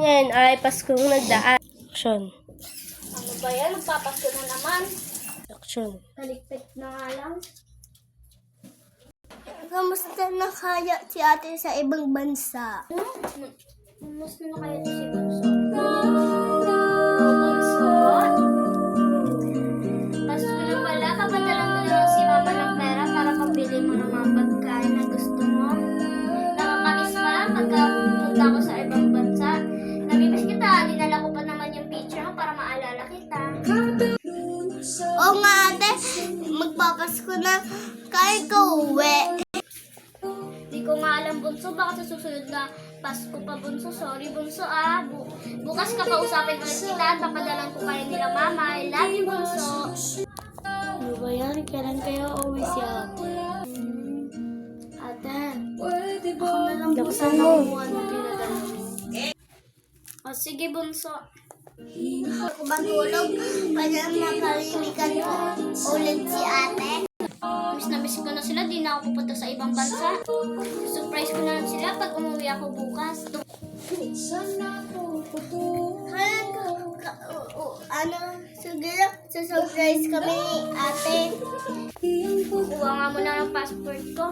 Ngayon ay Paskong nagdaan. Action. Ano ba yan? Magpapasko na naman. Action. Kaligpit na nga lang. Kamusta na kaya si ate sa ibang bansa? Mas na kaya ito si Bunso. Bunso? Pasko na pala. Papadalan ko na si mama ng pera para pabili mo ng mga pagkain na gusto mo. Nakakamiss pa pagkapunta ko sa ibang bansa. Namimiss kita. Dinala ko pa naman yung picture mo para maalala kita. Oo nga ate, magpapasko na. Kaya ko uwi. Di ko nga alam, Bunso. Baka sa susunod na Pasko pa, Bunso. Sorry, Bunso, ah. Bukas ka kausapin ulit kita at papadalan ko kayo nila, Mama. I love you, Bunso. Ano ba yan? Kailan kayo uwi si ate? Ate, ako na lang po Laksan sana mo. kumuha ng pinadala. O, sige, Bunso. Ako matulog para makalimikan ko ulit si ate. Miss na miss ko na sila. Di na ako pupunta sa ibang bansa. Surprise ko na lang sila pag umuwi ako bukas. Siguro, surprise kami ni ate. Kuha nga muna ng passport ko.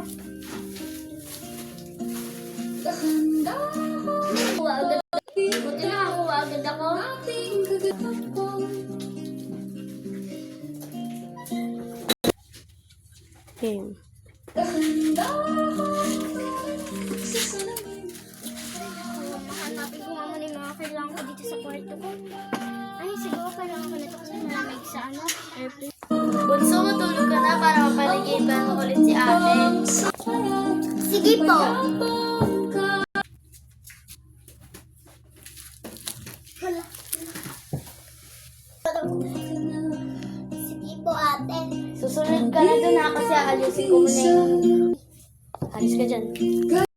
Kuha agad. Buti na kuha agad ako. Game. Hanapin ko nga muna yung mga kailangan ko dito sa kwarto ko. Ay, siguro kailangan ko nito kasi malamig sa airplane. Bunso, matulog ka na para mapaligiban mo ulit si ate. Sige po. Sige po ate. Susunod ka na doon ha kasi aalisin ko muna yung... Alis ka dyan.